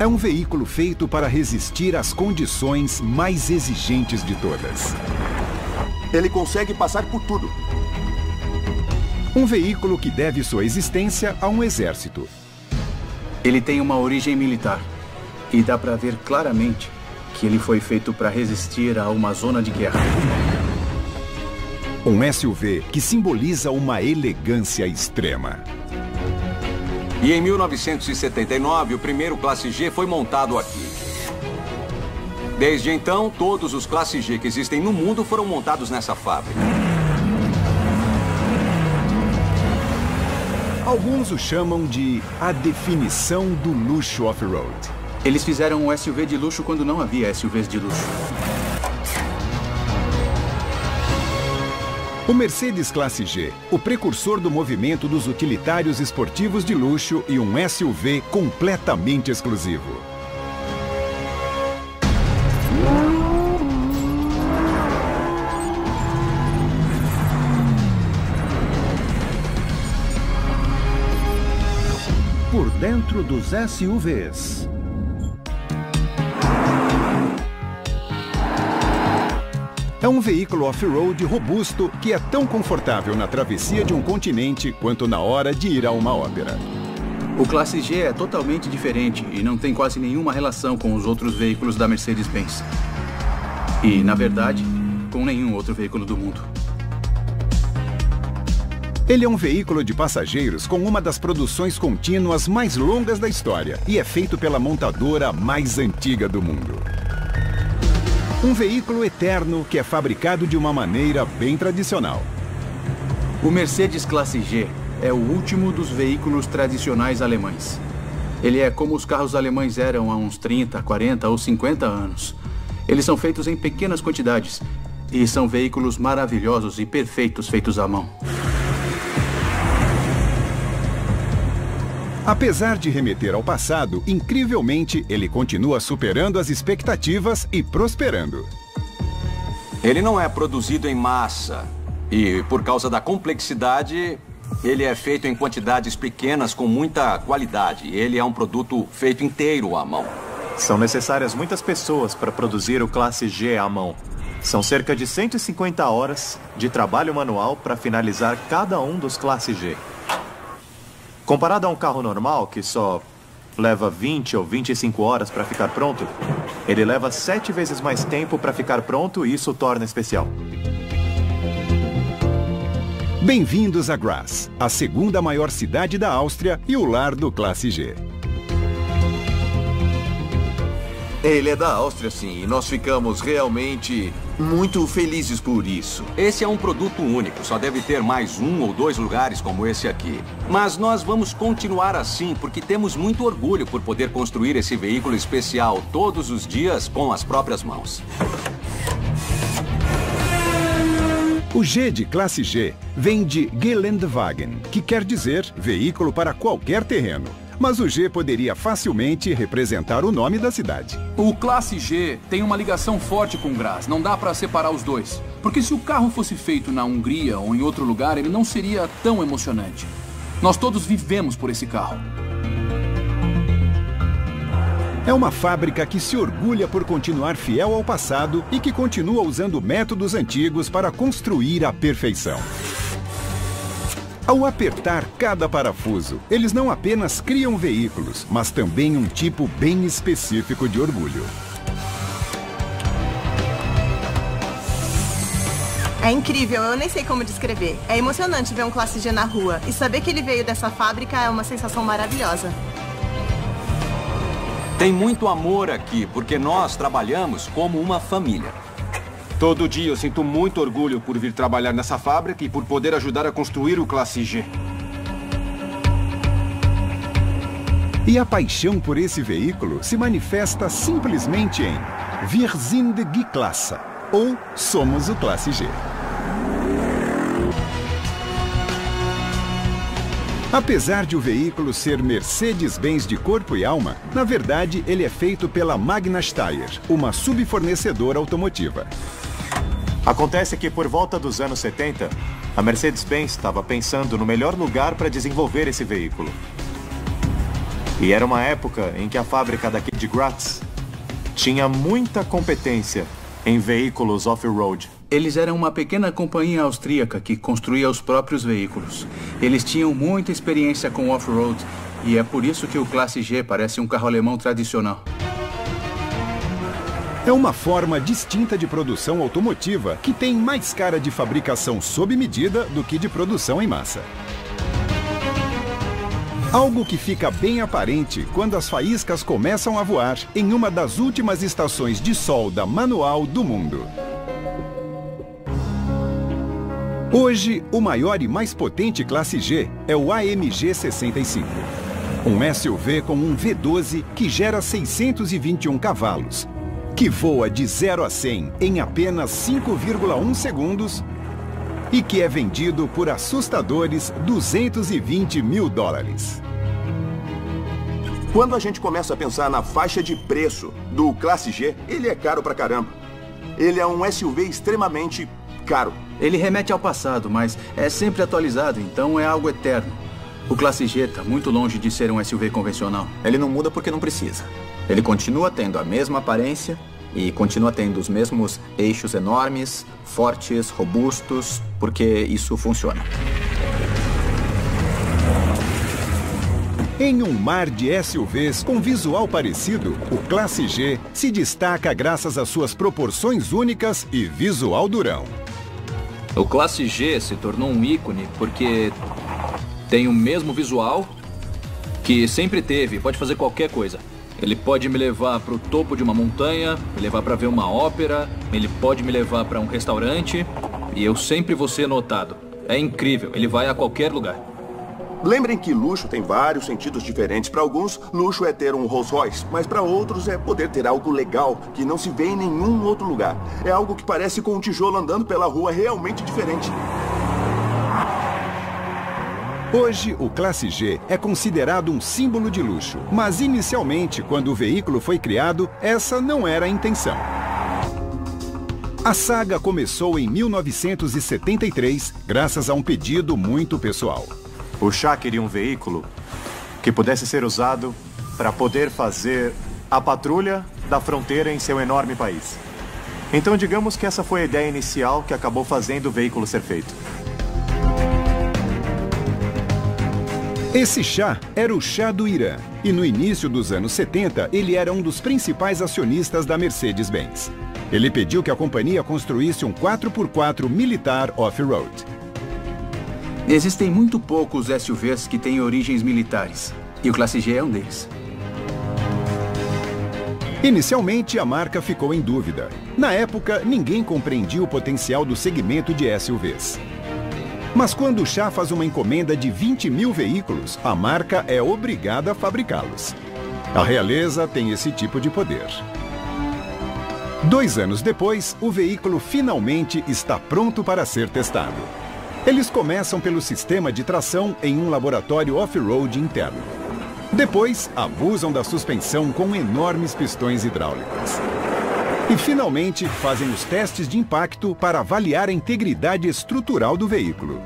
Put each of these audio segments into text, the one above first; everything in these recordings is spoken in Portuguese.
É um veículo feito para resistir às condições mais exigentes de todas. Ele consegue passar por tudo. Um veículo que deve sua existência a um exército. Ele tem uma origem militar. E dá para ver claramente que ele foi feito para resistir a uma zona de guerra. Um SUV que simboliza uma elegância extrema. E em 1979, o primeiro Classe G foi montado aqui. Desde então, todos os Classe G que existem no mundo foram montados nessa fábrica. Alguns o chamam de a definição do luxo off-road. Eles fizeram um SUV de luxo quando não havia SUVs de luxo. O Mercedes Classe G, o precursor do movimento dos utilitários esportivos de luxo e um SUV completamente exclusivo. Por dentro dos SUVs. É um veículo off-road robusto que é tão confortável na travessia de um continente quanto na hora de ir a uma ópera. O Classe G é totalmente diferente e não tem quase nenhuma relação com os outros veículos da Mercedes-Benz. E, na verdade, com nenhum outro veículo do mundo. Ele é um veículo de passageiros com uma das produções contínuas mais longas da história e é feito pela montadora mais antiga do mundo. Um veículo eterno que é fabricado de uma maneira bem tradicional. O Mercedes Classe G é o último dos veículos tradicionais alemães. Ele é como os carros alemães eram há uns 30, 40 ou 50 anos. Eles são feitos em pequenas quantidades e são veículos maravilhosos e perfeitos feitos à mão. Apesar de remeter ao passado, incrivelmente, ele continua superando as expectativas e prosperando. Ele não é produzido em massa. E, por causa da complexidade, ele é feito em quantidades pequenas com muita qualidade. Ele é um produto feito inteiro à mão. São necessárias muitas pessoas para produzir o Classe G à mão. São cerca de 150 horas de trabalho manual para finalizar cada um dos Classe G. Comparado a um carro normal, que só leva 20 ou 25 horas para ficar pronto, ele leva 7 vezes mais tempo para ficar pronto e isso o torna especial. Bem-vindos a Graz, a segunda maior cidade da Áustria e o lar do Classe G. Ele é da Áustria, sim, e nós ficamos realmente muito felizes por isso. Esse é um produto único, só deve ter mais 1 ou 2 lugares como esse aqui. Mas nós vamos continuar assim, porque temos muito orgulho por poder construir esse veículo especial todos os dias com as próprias mãos. O G de Classe G vem de Geländewagen, que quer dizer veículo para qualquer terreno. Mas o G poderia facilmente representar o nome da cidade. O Classe G tem uma ligação forte com Graz, não dá para separar os dois. Porque se o carro fosse feito na Hungria ou em outro lugar, ele não seria tão emocionante. Nós todos vivemos por esse carro. É uma fábrica que se orgulha por continuar fiel ao passado e que continua usando métodos antigos para construir a perfeição. Ao apertar cada parafuso, eles não apenas criam veículos, mas também um tipo bem específico de orgulho. É incrível, eu nem sei como descrever. É emocionante ver um Classe G na rua e saber que ele veio dessa fábrica é uma sensação maravilhosa. Tem muito amor aqui, porque nós trabalhamos como uma família. Todo dia eu sinto muito orgulho por vir trabalhar nessa fábrica e por poder ajudar a construir o Classe G. E a paixão por esse veículo se manifesta simplesmente em Wir sind die Klasse, ou Somos o Classe G. Apesar de o veículo ser Mercedes-Benz de corpo e alma, na verdade ele é feito pela Magna Steyr, uma subfornecedora automotiva. Acontece que por volta dos anos 70, a Mercedes-Benz estava pensando no melhor lugar para desenvolver esse veículo. E era uma época em que a fábrica daqui de Graz tinha muita competência em veículos off-road. Eles eram uma pequena companhia austríaca que construía os próprios veículos. Eles tinham muita experiência com off-road e é por isso que o Classe G parece um carro alemão tradicional. É uma forma distinta de produção automotiva que tem mais cara de fabricação sob medida do que de produção em massa. Algo que fica bem aparente quando as faíscas começam a voar em uma das últimas estações de solda manual do mundo. Hoje, o maior e mais potente Classe G é o AMG 65. Um SUV com um V12 que gera 621 cavalos, que voa de 0 a 100 em apenas 5,1 segundos e que é vendido por assustadores $220 mil. Quando a gente começa a pensar na faixa de preço do Classe G, ele é caro pra caramba. Ele é um SUV extremamente caro. Ele remete ao passado, mas é sempre atualizado, então é algo eterno. O Classe G está muito longe de ser um SUV convencional. Ele não muda porque não precisa. Ele continua tendo a mesma aparência e continua tendo os mesmos eixos enormes, fortes, robustos, porque isso funciona. Em um mar de SUVs com visual parecido, o Classe G se destaca graças às suas proporções únicas e visual durão. O Classe G se tornou um ícone porque tem o mesmo visual que sempre teve, pode fazer qualquer coisa. Ele pode me levar para o topo de uma montanha, me levar para ver uma ópera, ele pode me levar para um restaurante e eu sempre vou ser notado. É incrível, ele vai a qualquer lugar. Lembrem que luxo tem vários sentidos diferentes. Para alguns, luxo é ter um Rolls Royce, mas para outros é poder ter algo legal que não se vê em nenhum outro lugar. É algo que parece com um tijolo andando pela rua, realmente diferente. Hoje, o Classe G é considerado um símbolo de luxo, mas inicialmente, quando o veículo foi criado, essa não era a intenção. A saga começou em 1973, graças a um pedido muito pessoal. O Shah queria um veículo que pudesse ser usado para poder fazer a patrulha da fronteira em seu enorme país. Então, digamos que essa foi a ideia inicial que acabou fazendo o veículo ser feito. Esse Shah era o Shah do Irã, e no início dos anos 70, ele era um dos principais acionistas da Mercedes-Benz. Ele pediu que a companhia construísse um 4x4 militar off-road. Existem muito poucos SUVs que têm origens militares, e o Classe G é um deles. Inicialmente, a marca ficou em dúvida. Na época, ninguém compreendia o potencial do segmento de SUVs. Mas quando o Shah faz uma encomenda de 20 mil veículos, a marca é obrigada a fabricá-los. A realeza tem esse tipo de poder. 2 anos depois, o veículo finalmente está pronto para ser testado. Eles começam pelo sistema de tração em um laboratório off-road interno. Depois, abusam da suspensão com enormes pistões hidráulicos. E, finalmente, fazem os testes de impacto para avaliar a integridade estrutural do veículo.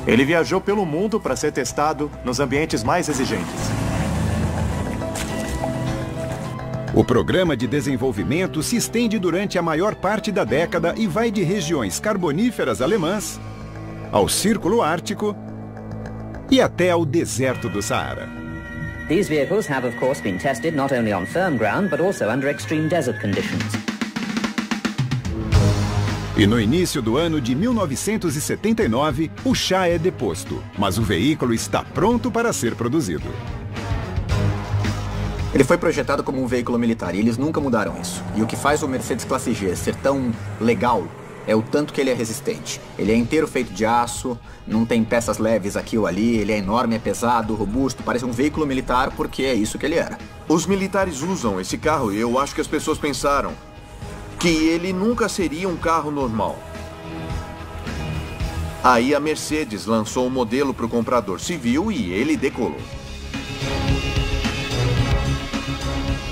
Ele viajou pelo mundo para ser testado nos ambientes mais exigentes. O programa de desenvolvimento se estende durante a maior parte da década e vai de regiões carboníferas alemãs ao Círculo Ártico e até ao deserto do Saara. These vehicles have, of course, been tested not only on firm ground, but also under extreme desert conditions. E no início do ano de 1979, o Shah é deposto, mas o veículo está pronto para ser produzido. Ele foi projetado como um veículo militar e eles nunca mudaram isso. E o que faz o Mercedes Classe G ser tão legal é o tanto que ele é resistente. Ele é inteiro feito de aço, não tem peças leves aqui ou ali, ele é enorme, é pesado, robusto, parece um veículo militar porque é isso que ele era. Os militares usam esse carro e eu acho que as pessoas pensaram que ele nunca seria um carro normal. Aí a Mercedes lançou um modelo para o comprador civil e ele decolou.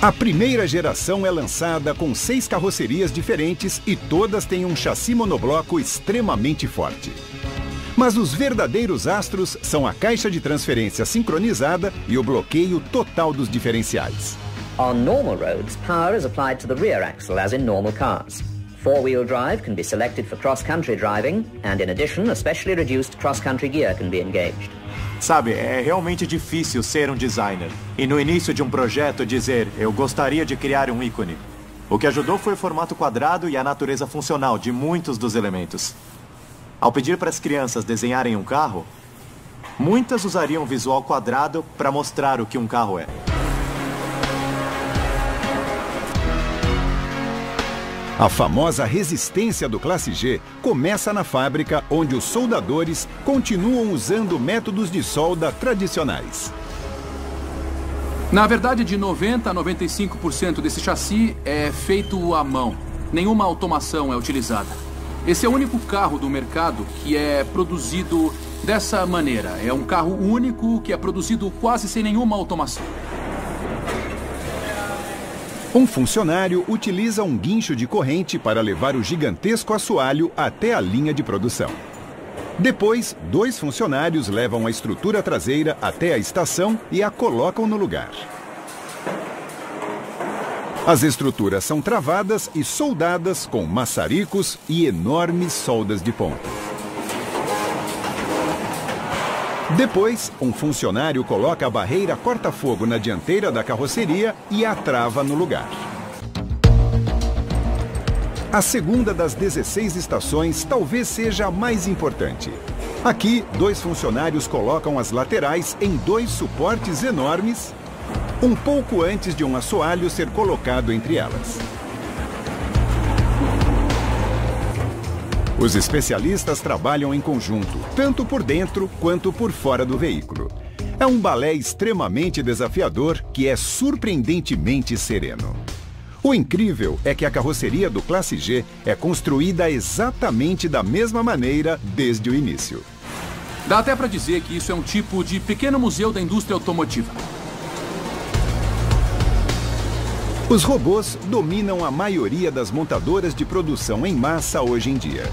A primeira geração é lançada com 6 carrocerias diferentes e todas têm um chassi monobloco extremamente forte. Mas os verdadeiros astros são a caixa de transferência sincronizada e o bloqueio total dos diferenciais. On normal roads, power is applied to the rear axle as in normal cars. Four-wheel drive can be selected for cross-country driving, and in addition, a specially reduced cross-country gear can be engaged. Sabe, é realmente difícil ser um designer. E no início de um projeto dizer, eu gostaria de criar um ícone. O que ajudou foi o formato quadrado e a natureza funcional de muitos dos elementos. Ao pedir para as crianças desenharem um carro, muitas usariam o visual quadrado para mostrar o que um carro é. A famosa resistência do Classe G começa na fábrica, onde os soldadores continuam usando métodos de solda tradicionais. Na verdade, de 90% a 95% desse chassi é feito à mão. Nenhuma automação é utilizada. Esse é o único carro do mercado que é produzido dessa maneira. É um carro único que é produzido quase sem nenhuma automação. Um funcionário utiliza um guincho de corrente para levar o gigantesco assoalho até a linha de produção. Depois, 2 funcionários levam a estrutura traseira até a estação e a colocam no lugar. As estruturas são travadas e soldadas com maçaricos e enormes soldas de ponta. Depois, um funcionário coloca a barreira corta-fogo na dianteira da carroceria e a trava no lugar. A segunda das 16 estações talvez seja a mais importante. Aqui, 2 funcionários colocam as laterais em 2 suportes enormes, um pouco antes de um assoalho ser colocado entre elas. Os especialistas trabalham em conjunto, tanto por dentro quanto por fora do veículo. É um balé extremamente desafiador que é surpreendentemente sereno. O incrível é que a carroceria do Classe G é construída exatamente da mesma maneira desde o início. Dá até para dizer que isso é um tipo de pequeno museu da indústria automotiva. Os robôs dominam a maioria das montadoras de produção em massa hoje em dia.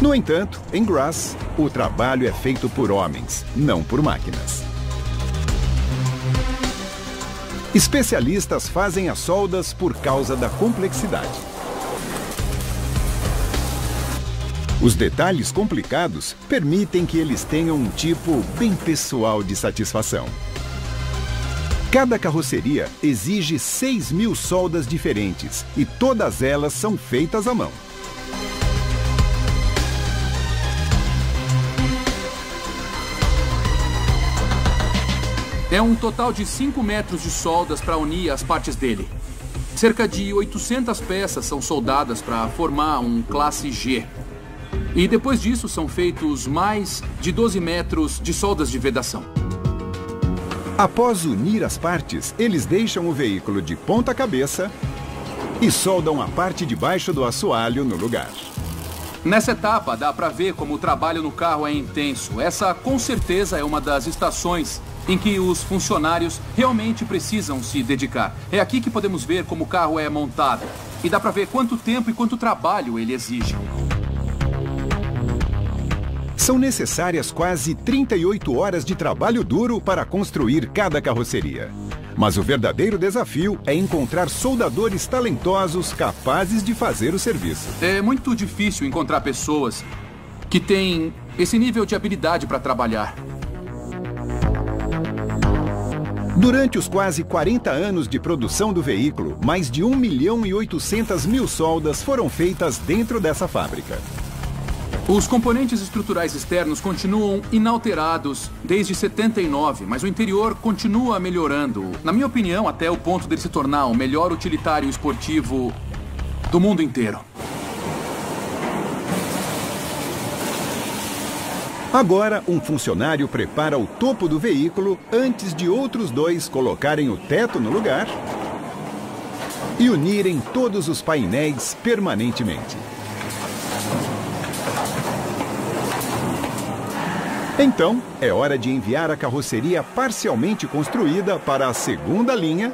No entanto, em Graz, o trabalho é feito por homens, não por máquinas. Especialistas fazem as soldas por causa da complexidade. Os detalhes complicados permitem que eles tenham um tipo bem pessoal de satisfação. Cada carroceria exige 6.000 soldas diferentes e todas elas são feitas à mão. É um total de 5 metros de soldas para unir as partes dele. Cerca de 800 peças são soldadas para formar um Classe G. E depois disso são feitos mais de 12 metros de soldas de vedação. Após unir as partes, eles deixam o veículo de ponta cabeça e soldam a parte de baixo do assoalho no lugar. Nessa etapa, dá para ver como o trabalho no carro é intenso. Essa, com certeza, é uma das estações em que os funcionários realmente precisam se dedicar. É aqui que podemos ver como o carro é montado. E dá para ver quanto tempo e quanto trabalho ele exige. São necessárias quase 38 horas de trabalho duro para construir cada carroceria. Mas o verdadeiro desafio é encontrar soldadores talentosos capazes de fazer o serviço. É muito difícil encontrar pessoas que têm esse nível de habilidade para trabalhar. Durante os quase 40 anos de produção do veículo, mais de 1.800.000 soldas foram feitas dentro dessa fábrica. Os componentes estruturais externos continuam inalterados desde 79, mas o interior continua melhorando. Na minha opinião, até o ponto de se tornar o melhor utilitário esportivo do mundo inteiro. Agora, um funcionário prepara o topo do veículo antes de outros 2 colocarem o teto no lugar e unirem todos os painéis permanentemente. Então, é hora de enviar a carroceria parcialmente construída para a segunda linha,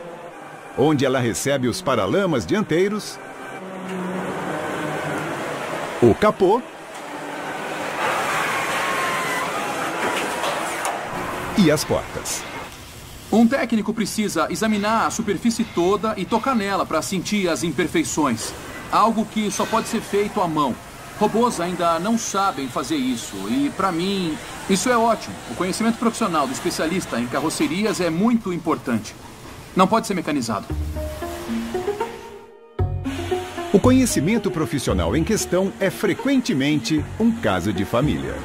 onde ela recebe os paralamas dianteiros, o capô e as portas. Um técnico precisa examinar a superfície toda e tocar nela para sentir as imperfeições. Algo que só pode ser feito à mão. Robôs ainda não sabem fazer isso e, para mim, isso é ótimo. O conhecimento profissional do especialista em carrocerias é muito importante. Não pode ser mecanizado. O conhecimento profissional em questão é frequentemente um caso de família.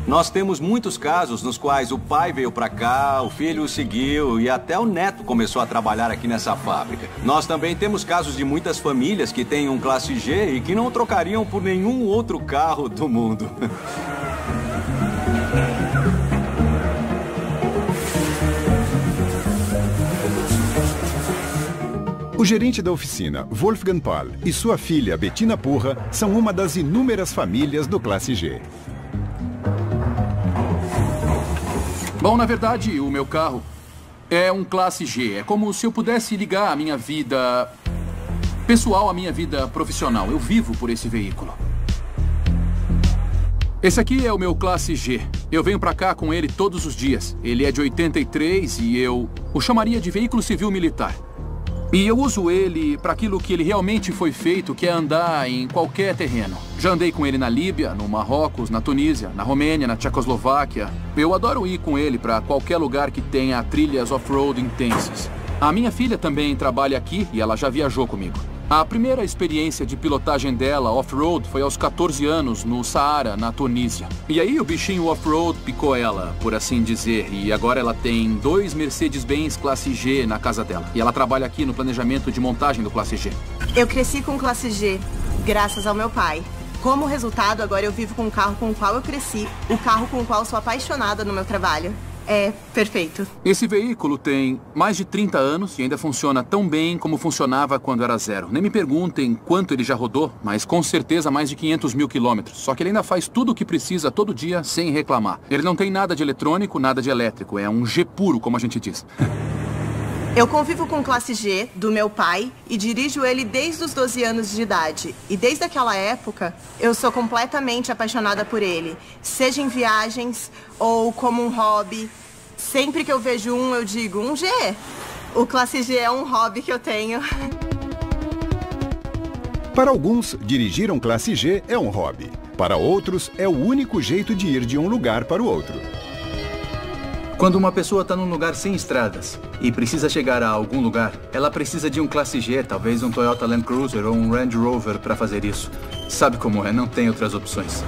Nós temos muitos casos nos quais o pai veio para cá, o filho o seguiu e até o neto começou a trabalhar aqui nessa fábrica. Nós também temos casos de muitas famílias que têm um classe G e que não trocariam por nenhum outro carro do mundo. O gerente da oficina, Wolfgang Pahl, e sua filha, Bettina Purra, são uma das inúmeras famílias do classe G. Bom, na verdade, o meu carro é um classe G. É como se eu pudesse ligar a minha vida pessoal à minha vida profissional. Eu vivo por esse veículo. Esse aqui é o meu classe G. Eu venho pra cá com ele todos os dias. Ele é de 83 e eu o chamaria de veículo civil militar. E eu uso ele para aquilo que ele realmente foi feito, que é andar em qualquer terreno. Já andei com ele na Líbia, no Marrocos, na Tunísia, na Romênia, na Tchecoslováquia. Eu adoro ir com ele para qualquer lugar que tenha trilhas off-road intensas. A minha filha também trabalha aqui e ela já viajou comigo. A primeira experiência de pilotagem dela off-road foi aos 14 anos, no Saara, na Tunísia. E aí o bichinho off-road picou ela, por assim dizer. E agora ela tem 2 Mercedes-Benz Classe G na casa dela. E ela trabalha aqui no planejamento de montagem do Classe G. Eu cresci com Classe G, graças ao meu pai. Como resultado, agora eu vivo com o carro com o qual eu cresci, o carro com o qual sou apaixonada no meu trabalho. É perfeito. Esse veículo tem mais de 30 anos e ainda funciona tão bem como funcionava quando era zero. Nem me perguntem quanto ele já rodou, mas com certeza mais de 500 mil quilômetros. Só que ele ainda faz tudo o que precisa todo dia sem reclamar. Ele não tem nada de eletrônico, nada de elétrico. É um G puro, como a gente diz. Eu convivo com o Classe G do meu pai e dirijo ele desde os 12 anos de idade. E desde aquela época, eu sou completamente apaixonada por ele. Seja em viagens ou como um hobby. Sempre que eu vejo um, eu digo, um G. O Classe G é um hobby que eu tenho. Para alguns, dirigir um Classe G é um hobby. Para outros, é o único jeito de ir de um lugar para o outro. Quando uma pessoa está num lugar sem estradas e precisa chegar a algum lugar, ela precisa de um Classe G, talvez um Toyota Land Cruiser ou um Range Rover para fazer isso. Sabe como é, não tem outras opções.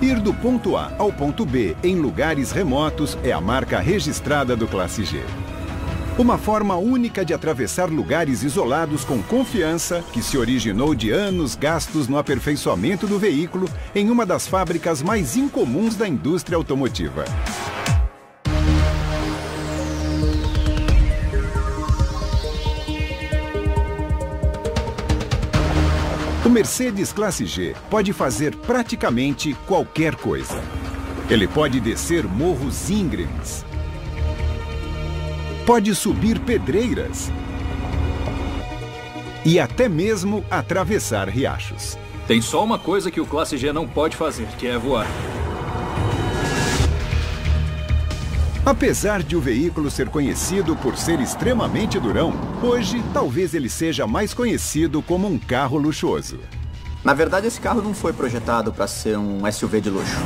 Ir do ponto A ao ponto B em lugares remotos é a marca registrada do Classe G. Uma forma única de atravessar lugares isolados com confiança que se originou de anos gastos no aperfeiçoamento do veículo em uma das fábricas mais incomuns da indústria automotiva. O Mercedes Classe G pode fazer praticamente qualquer coisa. Ele pode descer morros íngremes. Pode subir pedreiras e até mesmo atravessar riachos. Tem só uma coisa que o Classe G não pode fazer, que é voar. Apesar de o veículo ser conhecido por ser extremamente durão, hoje talvez ele seja mais conhecido como um carro luxuoso. Na verdade, esse carro não foi projetado para ser um SUV de luxo.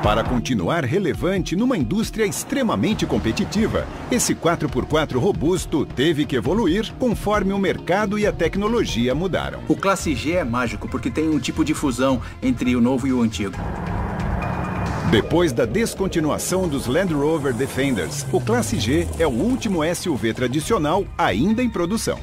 Para continuar relevante numa indústria extremamente competitiva, esse 4x4 robusto teve que evoluir conforme o mercado e a tecnologia mudaram. O Classe G é mágico porque tem um tipo de fusão entre o novo e o antigo. Depois da descontinuação dos Land Rover Defenders, o Classe G é o último SUV tradicional ainda em produção.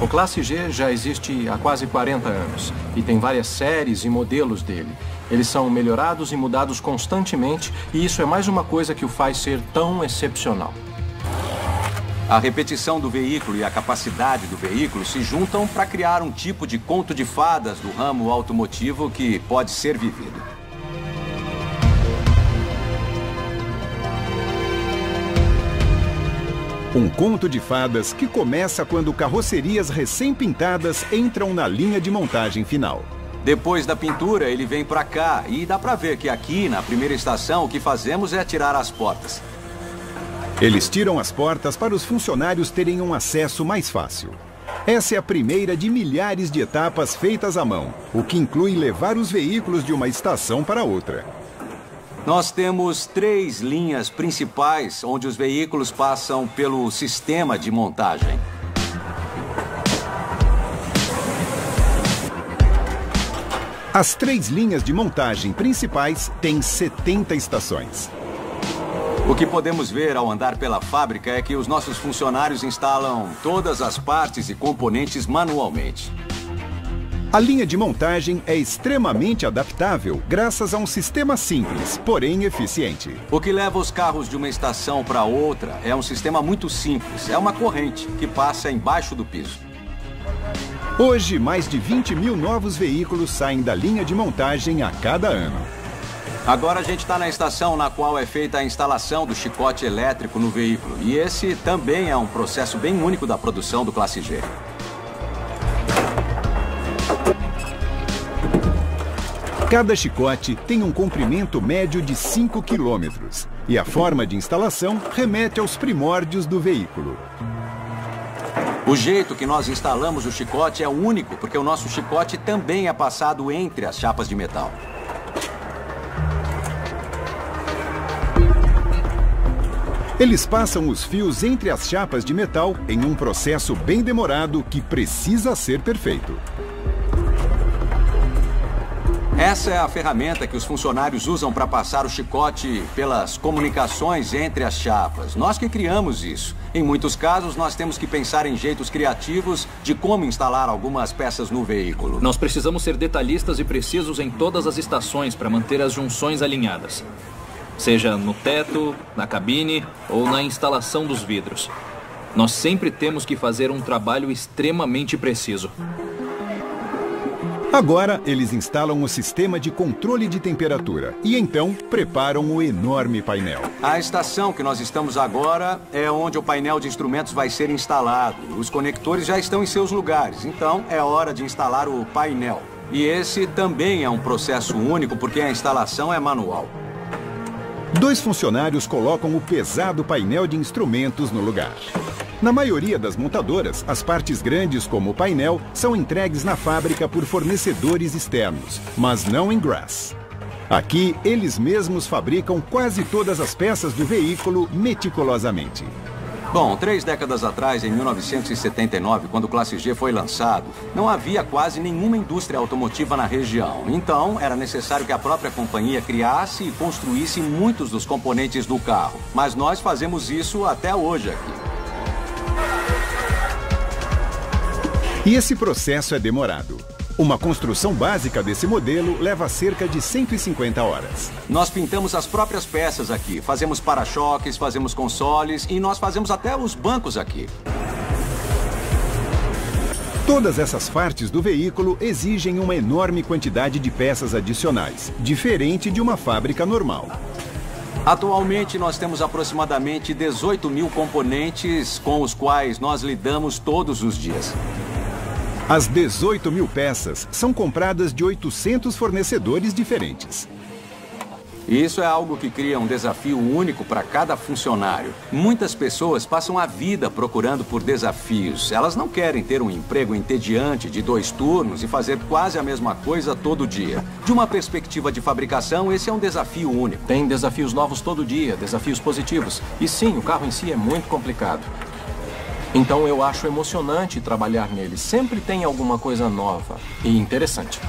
O Classe G já existe há quase 40 anos e tem várias séries e modelos dele. Eles são melhorados e mudados constantemente e isso é mais uma coisa que o faz ser tão excepcional. A repetição do veículo e a capacidade do veículo se juntam para criar um tipo de conto de fadas do ramo automotivo que pode ser vivido. Um conto de fadas que começa quando carrocerias recém-pintadas entram na linha de montagem final. Depois da pintura, ele vem para cá e dá para ver que aqui, na primeira estação, o que fazemos é tirar as portas. Eles tiram as portas para os funcionários terem um acesso mais fácil. Essa é a primeira de milhares de etapas feitas à mão, o que inclui levar os veículos de uma estação para outra. Nós temos 3 linhas principais onde os veículos passam pelo sistema de montagem. As 3 linhas de montagem principais têm 70 estações. O que podemos ver ao andar pela fábrica é que os nossos funcionários instalam todas as partes e componentes manualmente. A linha de montagem é extremamente adaptável graças a um sistema simples, porém eficiente. O que leva os carros de uma estação para outra é um sistema muito simples. É uma corrente que passa embaixo do piso. Hoje, mais de 20 mil novos veículos saem da linha de montagem a cada ano. Agora a gente está na estação na qual é feita a instalação do chicote elétrico no veículo. E esse também é um processo bem único da produção do Classe G. Cada chicote tem um comprimento médio de 5 quilômetros. E a forma de instalação remete aos primórdios do veículo. O jeito que nós instalamos o chicote é único, porque o nosso chicote também é passado entre as chapas de metal. Eles passam os fios entre as chapas de metal em um processo bem demorado que precisa ser perfeito. Essa é a ferramenta que os funcionários usam para passar o chicote pelas comunicações entre as chapas. Nós que criamos isso. Em muitos casos, nós temos que pensar em jeitos criativos de como instalar algumas peças no veículo. Nós precisamos ser detalhistas e precisos em todas as estações para manter as junções alinhadas. Seja no teto, na cabine ou na instalação dos vidros. Nós sempre temos que fazer um trabalho extremamente preciso. Agora, eles instalam o sistema de controle de temperatura e então preparam o enorme painel. A estação que nós estamos agora é onde o painel de instrumentos vai ser instalado. Os conectores já estão em seus lugares, então é hora de instalar o painel. E esse também é um processo único porque a instalação é manual. 2 funcionários colocam o pesado painel de instrumentos no lugar. Na maioria das montadoras, as partes grandes, como o painel, são entregues na fábrica por fornecedores externos, mas não em Grass. Aqui, eles mesmos fabricam quase todas as peças do veículo meticulosamente. Bom, 3 décadas atrás, em 1979, quando o Classe G foi lançado, não havia quase nenhuma indústria automotiva na região. Então, era necessário que a própria companhia criasse e construísse muitos dos componentes do carro. Mas nós fazemos isso até hoje aqui. E esse processo é demorado. Uma construção básica desse modelo leva cerca de 150 horas. Nós pintamos as próprias peças aqui. Fazemos para-choques, fazemos consoles e nós fazemos até os bancos aqui. Todas essas partes do veículo exigem uma enorme quantidade de peças adicionais, diferente de uma fábrica normal. Atualmente, nós temos aproximadamente 18 mil componentes com os quais nós lidamos todos os dias. As 18 mil peças são compradas de 800 fornecedores diferentes. Isso é algo que cria um desafio único para cada funcionário. Muitas pessoas passam a vida procurando por desafios. Elas não querem ter um emprego entediante de 2 turnos e fazer quase a mesma coisa todo dia. De uma perspectiva de fabricação, esse é um desafio único. Tem desafios novos todo dia, desafios positivos. E sim, o carro em si é muito complicado. Então eu acho emocionante trabalhar nele. Sempre tem alguma coisa nova e interessante.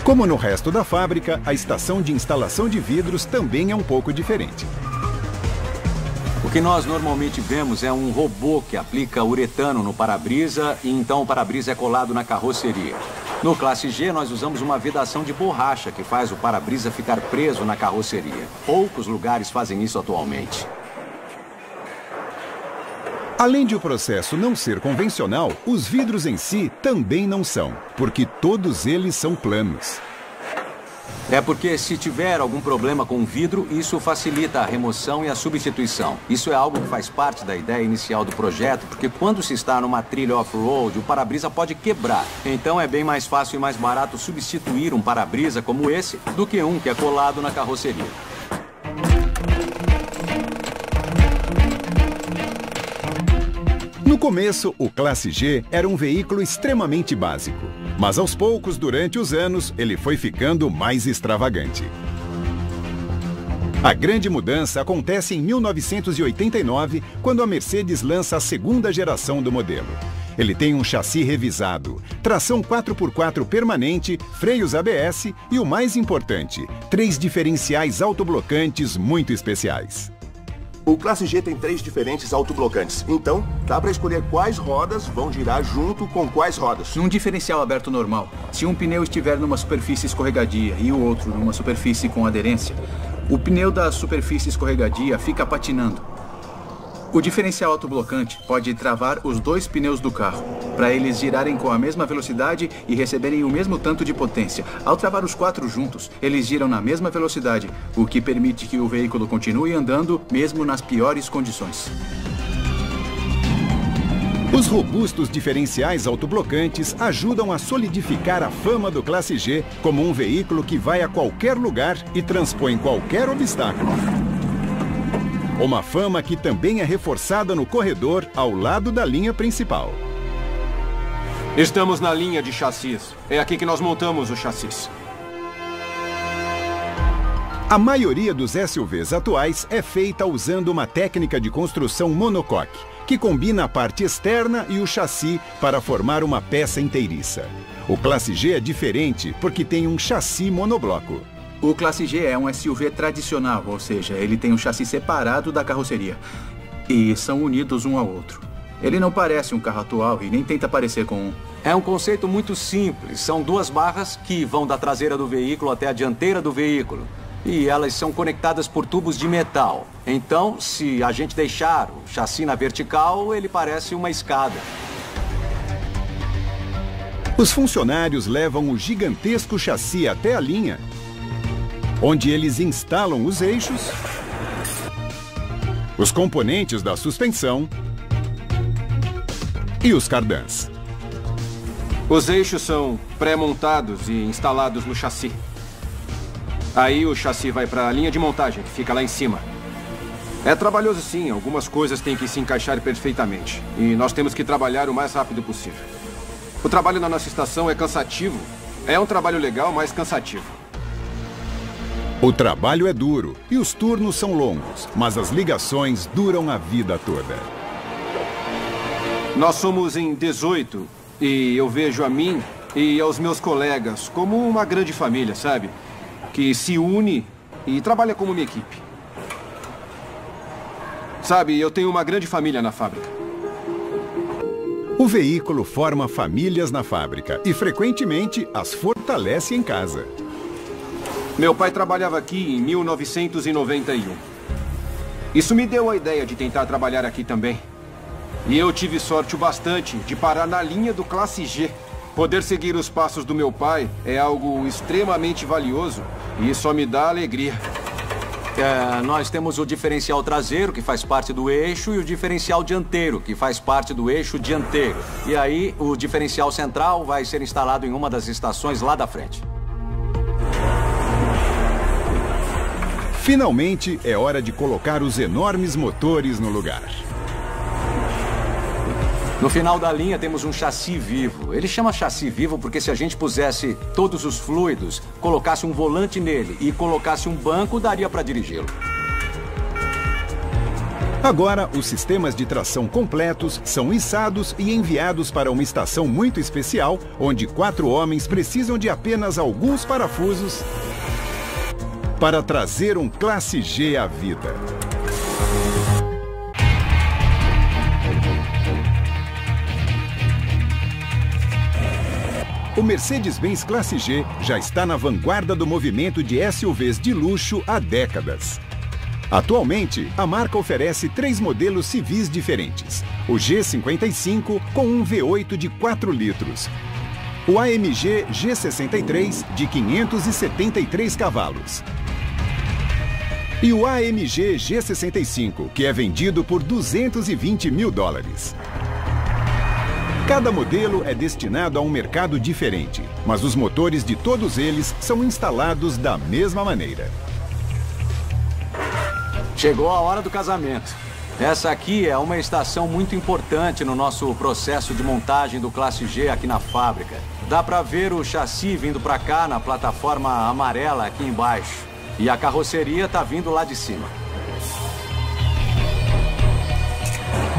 Como no resto da fábrica, a estação de instalação de vidros também é um pouco diferente. O que nós normalmente vemos é um robô que aplica uretano no para-brisa e então o para-brisa é colado na carroceria. No Classe G, nós usamos uma vedação de borracha que faz o para-brisa ficar preso na carroceria. Poucos lugares fazem isso atualmente. Além de o processo não ser convencional, os vidros em si também não são, porque todos eles são planos. É porque se tiver algum problema com o vidro, isso facilita a remoção e a substituição. Isso é algo que faz parte da ideia inicial do projeto, porque quando se está numa trilha off-road, o para-brisa pode quebrar. Então é bem mais fácil e mais barato substituir um para-brisa como esse do que um que é colado na carroceria. No começo, o Classe G era um veículo extremamente básico. Mas aos poucos, durante os anos, ele foi ficando mais extravagante. A grande mudança acontece em 1989, quando a Mercedes lança a segunda geração do modelo. Ele tem um chassi revisado, tração 4x4 permanente, freios ABS e, o mais importante, 3 diferenciais autoblocantes muito especiais. O Classe G tem 3 diferentes autoblocantes, então dá para escolher quais rodas vão girar junto com quais rodas. Num diferencial aberto normal, se um pneu estiver numa superfície escorregadia e o outro numa superfície com aderência, o pneu da superfície escorregadia fica patinando. O diferencial autoblocante pode travar os 2 pneus do carro, para eles girarem com a mesma velocidade e receberem o mesmo tanto de potência. Ao travar os 4 juntos, eles giram na mesma velocidade, o que permite que o veículo continue andando mesmo nas piores condições. Os robustos diferenciais autoblocantes ajudam a solidificar a fama do Classe G como um veículo que vai a qualquer lugar e transpõe qualquer obstáculo. Uma fama que também é reforçada no corredor ao lado da linha principal. Estamos na linha de chassis. É aqui que nós montamos o chassis. A maioria dos SUVs atuais é feita usando uma técnica de construção monocoque, que combina a parte externa e o chassi para formar uma peça inteiriça. O Classe G é diferente porque tem um chassi monobloco. O Classe G é um SUV tradicional, ou seja, ele tem um chassi separado da carroceria. E são unidos um ao outro. Ele não parece um carro atual e nem tenta parecer com um. É um conceito muito simples. São 2 barras que vão da traseira do veículo até a dianteira do veículo. E elas são conectadas por tubos de metal. Então, se a gente deixar o chassi na vertical, ele parece uma escada. Os funcionários levam o gigantesco chassi até a linha, onde eles instalam os eixos, os componentes da suspensão e os cardãs. Os eixos são pré-montados e instalados no chassi. Aí o chassi vai para a linha de montagem, que fica lá em cima. É trabalhoso sim, algumas coisas têm que se encaixar perfeitamente. E nós temos que trabalhar o mais rápido possível. O trabalho na nossa estação é cansativo. É um trabalho legal, mas cansativo. O trabalho é duro e os turnos são longos, mas as ligações duram a vida toda. Nós somos em 18 e eu vejo a mim e aos meus colegas como uma grande família, sabe? Que se une e trabalha como uma equipe. Sabe, eu tenho uma grande família na fábrica. O veículo forma famílias na fábrica e frequentemente as fortalece em casa. Meu pai trabalhava aqui em 1991. Isso me deu a ideia de tentar trabalhar aqui também. E eu tive sorte o bastante de parar na linha do Classe G. Poder seguir os passos do meu pai é algo extremamente valioso e só me dá alegria. Nós temos o diferencial traseiro, que faz parte do eixo, e o diferencial dianteiro, que faz parte do eixo dianteiro. E aí, o diferencial central vai ser instalado em uma das estações lá da frente. Finalmente, é hora de colocar os enormes motores no lugar. No final da linha temos um chassi vivo. Ele chama chassi vivo porque se a gente pusesse todos os fluidos, colocasse um volante nele e colocasse um banco, daria para dirigi-lo. Agora, os sistemas de tração completos são içados e enviados para uma estação muito especial, onde 4 homens precisam de apenas alguns parafusos para trazer um Classe G à vida. O Mercedes-Benz Classe G já está na vanguarda do movimento de SUVs de luxo há décadas. Atualmente, a marca oferece 3 modelos civis diferentes. O G55 com um V8 de 4 litros. o AMG G63 de 573 cavalos e o AMG G65, que é vendido por $220 mil. Cada modelo é destinado a um mercado diferente, mas os motores de todos eles são instalados da mesma maneira. Chegou a hora do casamento. Essa aqui é uma estação muito importante no nosso processo de montagem do Classe G aqui na fábrica. Dá pra ver o chassi vindo pra cá na plataforma amarela aqui embaixo. E a carroceria tá vindo lá de cima.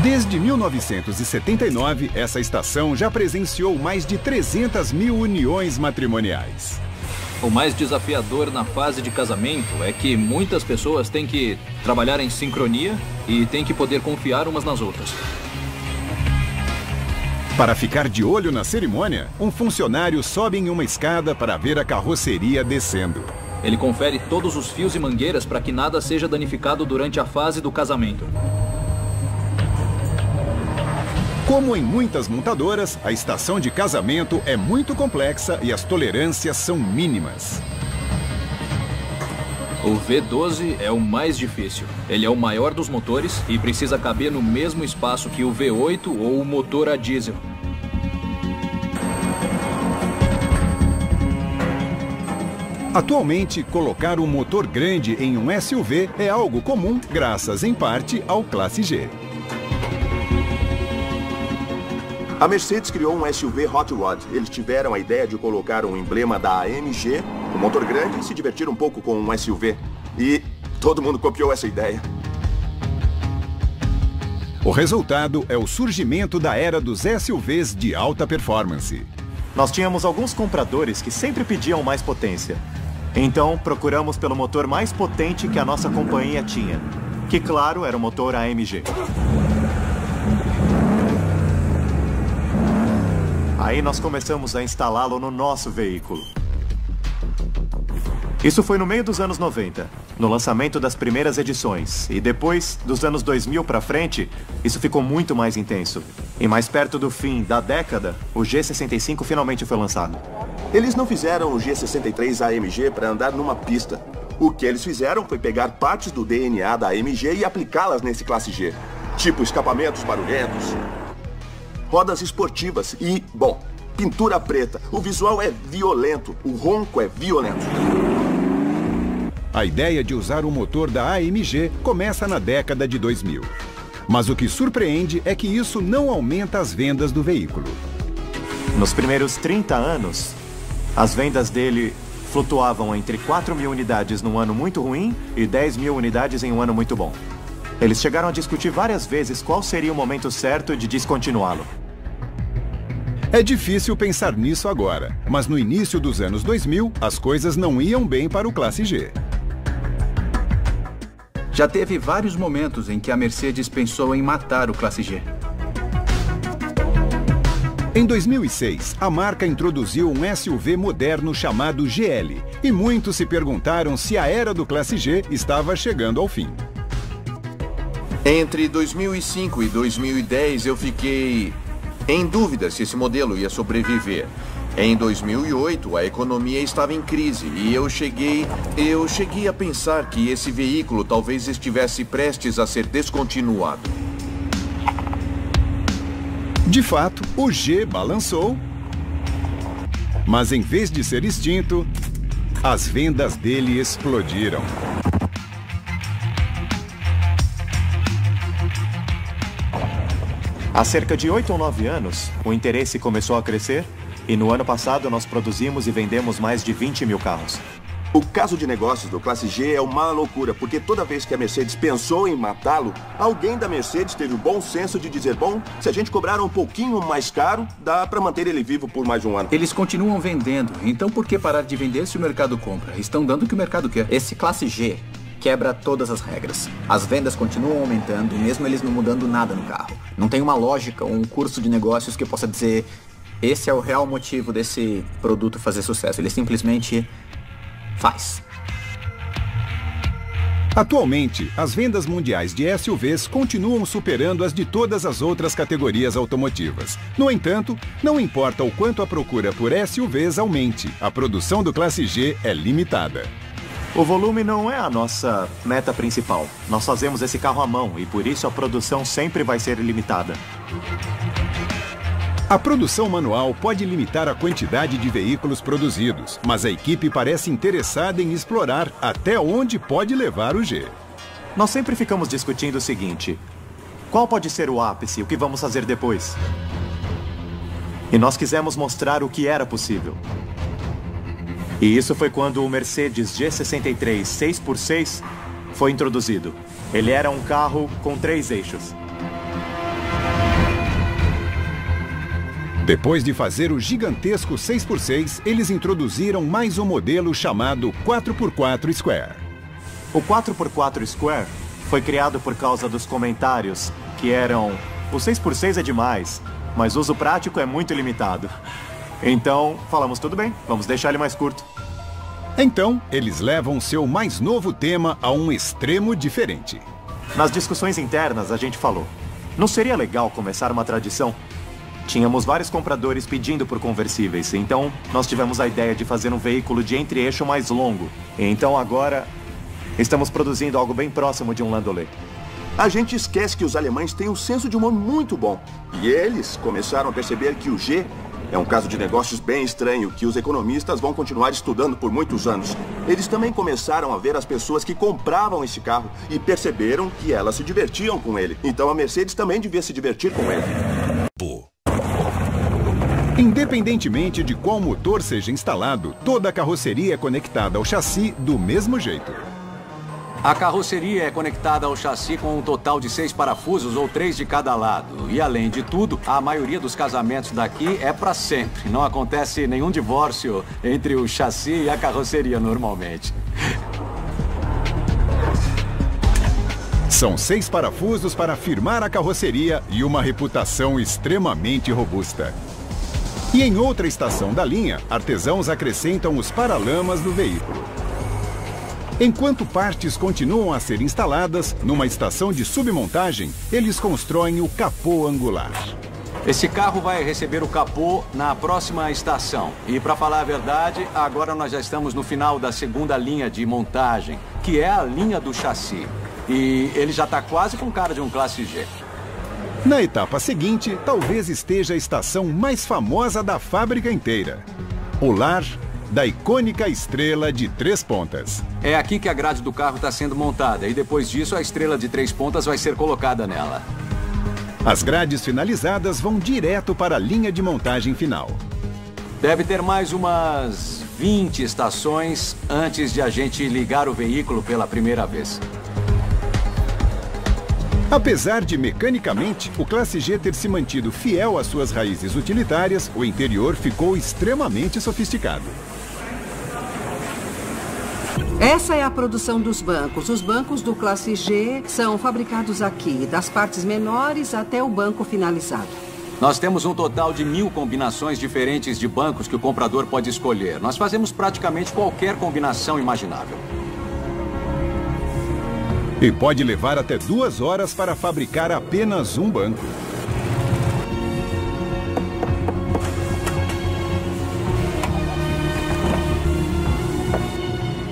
Desde 1979, essa estação já presenciou mais de 300 mil uniões matrimoniais. O mais desafiador na fase de casamento é que muitas pessoas têm que trabalhar em sincronia e têm que poder confiar umas nas outras. Para ficar de olho na cerimônia, um funcionário sobe em uma escada para ver a carroceria descendo. Ele confere todos os fios e mangueiras para que nada seja danificado durante a fase do casamento. Como em muitas montadoras, a estação de casamento é muito complexa e as tolerâncias são mínimas. O V12 é o mais difícil. Ele é o maior dos motores e precisa caber no mesmo espaço que o V8 ou o motor a diesel. Atualmente, colocar um motor grande em um SUV é algo comum, graças em parte ao Classe G. A Mercedes criou um SUV Hot Rod. Eles tiveram a ideia de colocar um emblema da AMG, um motor grande, e se divertir um pouco com um SUV. E todo mundo copiou essa ideia. O resultado é o surgimento da era dos SUVs de alta performance. Nós tínhamos alguns compradores que sempre pediam mais potência. Então, procuramos pelo motor mais potente que a nossa companhia tinha. Que, claro, era o motor AMG. Aí nós começamos a instalá-lo no nosso veículo. Isso foi no meio dos anos 90, no lançamento das primeiras edições. E depois, dos anos 2000 para frente, isso ficou muito mais intenso. E mais perto do fim da década, o G65 finalmente foi lançado. Eles não fizeram o G63 AMG para andar numa pista. O que eles fizeram foi pegar partes do DNA da AMG e aplicá-las nesse Classe G. Tipo escapamentos barulhentos, rodas esportivas e, bom, pintura preta. O visual é violento, o ronco é violento. A ideia de usar o motor da AMG começa na década de 2000. Mas o que surpreende é que isso não aumenta as vendas do veículo. Nos primeiros 30 anos, as vendas dele flutuavam entre 4 mil unidades num ano muito ruim e 10 mil unidades em um ano muito bom. Eles chegaram a discutir várias vezes qual seria o momento certo de descontinuá-lo. É difícil pensar nisso agora, mas no início dos anos 2000, as coisas não iam bem para o Classe G. Já teve vários momentos em que a Mercedes pensou em matar o Classe G. Em 2006, a marca introduziu um SUV moderno chamado GL, e muitos se perguntaram se a era do Classe G estava chegando ao fim. Entre 2005 e 2010, eu fiquei em dúvida se esse modelo ia sobreviver. Em 2008, a economia estava em crise e eu cheguei a pensar que esse veículo talvez estivesse prestes a ser descontinuado. De fato, o G balançou, mas em vez de ser extinto, as vendas dele explodiram. Há cerca de 8 ou 9 anos, o interesse começou a crescer e no ano passado nós produzimos e vendemos mais de 20 mil carros. O caso de negócios do Classe G é uma loucura, porque toda vez que a Mercedes pensou em matá-lo, alguém da Mercedes teve o bom senso de dizer, bom, se a gente cobrar um pouquinho mais caro, dá para manter ele vivo por mais um ano. Eles continuam vendendo, então por que parar de vender se o mercado compra? Estão dando o que o mercado quer. Esse Classe G quebra todas as regras. As vendas continuam aumentando, mesmo eles não mudando nada no carro. Não tem uma lógica ou um curso de negócios que possa dizer esse é o real motivo desse produto fazer sucesso. Ele simplesmente faz. Atualmente, as vendas mundiais de SUVs continuam superando as de todas as outras categorias automotivas. No entanto, não importa o quanto a procura por SUVs aumente, a produção do Classe G é limitada. O volume não é a nossa meta principal. Nós fazemos esse carro à mão e por isso a produção sempre vai ser limitada. A produção manual pode limitar a quantidade de veículos produzidos, mas a equipe parece interessada em explorar até onde pode levar o G. Nós sempre ficamos discutindo o seguinte: qual pode ser o ápice, o que vamos fazer depois? E nós quisemos mostrar o que era possível. E isso foi quando o Mercedes G63 6x6 foi introduzido. Ele era um carro com 3 eixos. Depois de fazer o gigantesco 6x6, eles introduziram mais um modelo chamado 4x4 Square. O 4x4 Square foi criado por causa dos comentários que eram: o 6x6 é demais, mas o uso prático é muito limitado. Então, falamos, tudo bem, vamos deixar ele mais curto. Então, eles levam seu mais novo tema a um extremo diferente. Nas discussões internas, a gente falou: não seria legal começar uma tradição? Tínhamos vários compradores pedindo por conversíveis, então nós tivemos a ideia de fazer um veículo de entre-eixo mais longo. Então agora, estamos produzindo algo bem próximo de um Landaulet. A gente esquece que os alemães têm um senso de humor muito bom. E eles começaram a perceber que o G é um caso de negócios bem estranho, que os economistas vão continuar estudando por muitos anos. Eles também começaram a ver as pessoas que compravam esse carro e perceberam que elas se divertiam com ele. Então a Mercedes também devia se divertir com ele. Independentemente de qual motor seja instalado, toda a carroceria é conectada ao chassi do mesmo jeito. A carroceria é conectada ao chassi com um total de 6 parafusos ou 3 de cada lado. E além de tudo, a maioria dos casamentos daqui é para sempre. Não acontece nenhum divórcio entre o chassi e a carroceria normalmente. São 6 parafusos para firmar a carroceria e uma reputação extremamente robusta. E em outra estação da linha, artesãos acrescentam os paralamas do veículo. Enquanto partes continuam a ser instaladas, numa estação de submontagem, eles constroem o capô angular. Esse carro vai receber o capô na próxima estação. E para falar a verdade, agora nós já estamos no final da segunda linha de montagem, que é a linha do chassi. E ele já está quase com cara de um Classe G. Na etapa seguinte, talvez esteja a estação mais famosa da fábrica inteira. O lar da icônica estrela de 3 pontas. É aqui que a grade do carro está sendo montada e depois disso a estrela de 3 pontas vai ser colocada nela. As grades finalizadas vão direto para a linha de montagem final. Deve ter mais umas 20 estações antes de a gente ligar o veículo pela primeira vez. Apesar de, mecanicamente, o Classe G ter se mantido fiel às suas raízes utilitárias, o interior ficou extremamente sofisticado. Essa é a produção dos bancos. Os bancos do Classe G são fabricados aqui, das partes menores até o banco finalizado. Nós temos um total de 1000 combinações diferentes de bancos que o comprador pode escolher. Nós fazemos praticamente qualquer combinação imaginável. E pode levar até 2 horas para fabricar apenas um banco.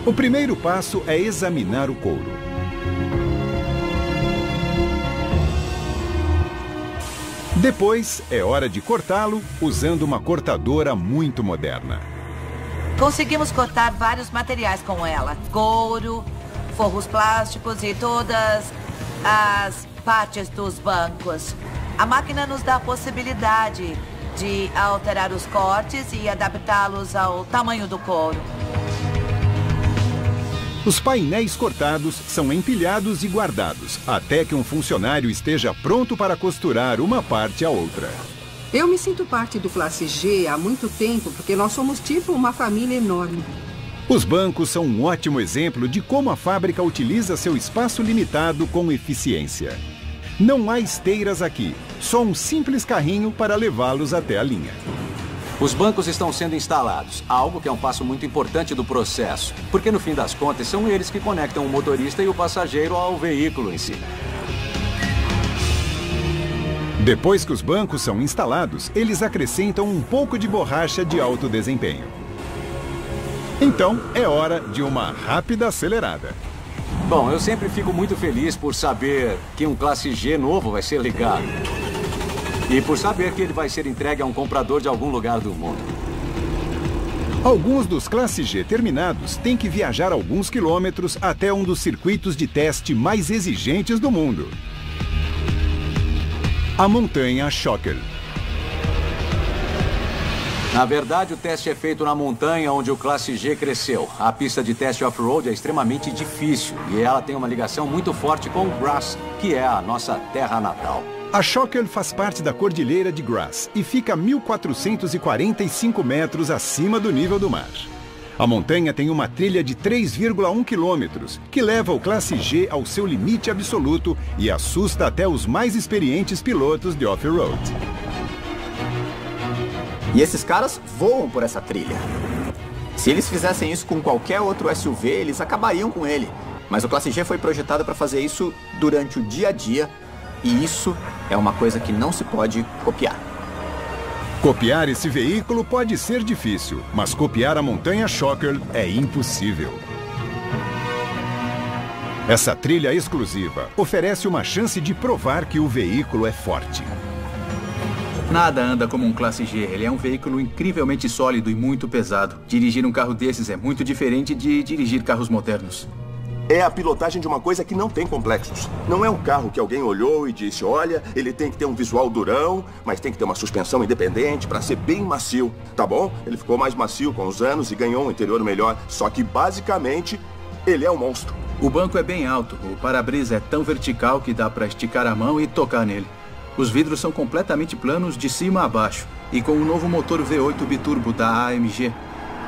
O primeiro passo é examinar o couro. Depois, é hora de cortá-lo usando uma cortadora muito moderna. Conseguimos cortar vários materiais com ela. Couro, forros plásticos e todas as partes dos bancos. A máquina nos dá a possibilidade de alterar os cortes e adaptá-los ao tamanho do couro. Os painéis cortados são empilhados e guardados, até que um funcionário esteja pronto para costurar uma parte à outra. Eu me sinto parte do Classe G há muito tempo, porque nós somos tipo uma família enorme. Os bancos são um ótimo exemplo de como a fábrica utiliza seu espaço limitado com eficiência. Não há esteiras aqui, só um simples carrinho para levá-los até a linha. Os bancos estão sendo instalados, algo que é um passo muito importante do processo, porque no fim das contas são eles que conectam o motorista e o passageiro ao veículo em si. Depois que os bancos são instalados, eles acrescentam um pouco de borracha de alto desempenho. Então, é hora de uma rápida acelerada. Bom, eu sempre fico muito feliz por saber que um Classe G novo vai ser ligado. E por saber que ele vai ser entregue a um comprador de algum lugar do mundo. Alguns dos Classe G terminados têm que viajar alguns quilômetros até um dos circuitos de teste mais exigentes do mundo. A montanha Shocker. Na verdade, o teste é feito na montanha onde o Classe G cresceu. A pista de teste off-road é extremamente difícil e ela tem uma ligação muito forte com o Grass, que é a nossa terra natal. A Shocker faz parte da cordilheira de Grass e fica a 1.445 metros acima do nível do mar. A montanha tem uma trilha de 3,1 quilômetros, que leva o Classe G ao seu limite absoluto e assusta até os mais experientes pilotos de off-road. E esses caras voam por essa trilha. Se eles fizessem isso com qualquer outro SUV, eles acabariam com ele. Mas o Classe G foi projetado para fazer isso durante o dia a dia, e isso é uma coisa que não se pode copiar. Copiar esse veículo pode ser difícil, mas copiar a montanha Shocker é impossível. Essa trilha exclusiva oferece uma chance de provar que o veículo é forte. Nada anda como um Classe G. Ele é um veículo incrivelmente sólido e muito pesado. Dirigir um carro desses é muito diferente de dirigir carros modernos. É a pilotagem de uma coisa que não tem complexos. Não é um carro que alguém olhou e disse, olha, ele tem que ter um visual durão, mas tem que ter uma suspensão independente para ser bem macio. Tá bom? Ele ficou mais macio com os anos e ganhou um interior melhor. Só que, basicamente, ele é um monstro. O banco é bem alto. O para-brisa é tão vertical que dá para esticar a mão e tocar nele. Os vidros são completamente planos de cima a baixo. E com o novo motor V8 biturbo da AMG,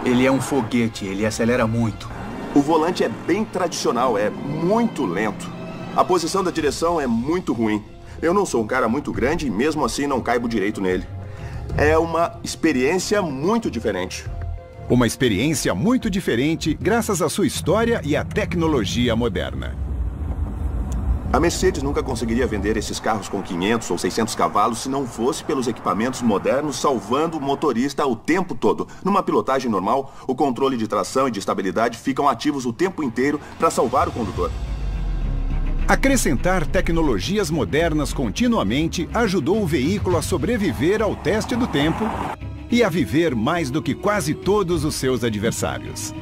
ele é um foguete, ele acelera muito. O volante é bem tradicional, é muito lento. A posição da direção é muito ruim. Eu não sou um cara muito grande e mesmo assim não caibo direito nele. É uma experiência muito diferente. Uma experiência muito diferente graças à sua história e à tecnologia moderna. A Mercedes nunca conseguiria vender esses carros com 500 ou 600 cavalos se não fosse pelos equipamentos modernos salvando o motorista o tempo todo. Numa pilotagem normal, o controle de tração e de estabilidade ficam ativos o tempo inteiro para salvar o condutor. Acrescentar tecnologias modernas continuamente ajudou o veículo a sobreviver ao teste do tempo e a viver mais do que quase todos os seus adversários.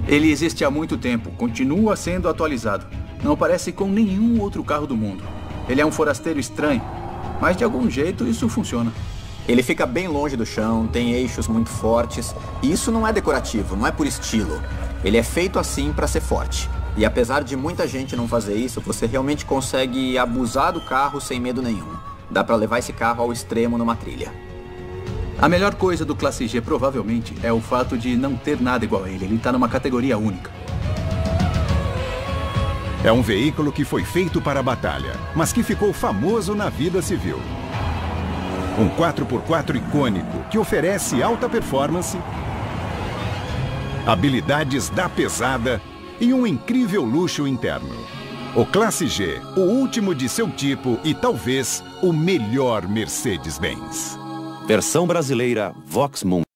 Ele existe há muito tempo, continua sendo atualizado. Não parece com nenhum outro carro do mundo. Ele é um forasteiro estranho, mas de algum jeito isso funciona. Ele fica bem longe do chão, tem eixos muito fortes. E isso não é decorativo, não é por estilo. Ele é feito assim para ser forte. E apesar de muita gente não fazer isso, você realmente consegue abusar do carro sem medo nenhum. Dá para levar esse carro ao extremo numa trilha. A melhor coisa do Classe G provavelmente é o fato de não ter nada igual a ele. Ele está numa categoria única. É um veículo que foi feito para a batalha, mas que ficou famoso na vida civil. Um 4x4 icônico que oferece alta performance, habilidades da pesada e um incrível luxo interno. O Classe G, o último de seu tipo e talvez o melhor Mercedes-Benz. Versão brasileira Vox Mundo.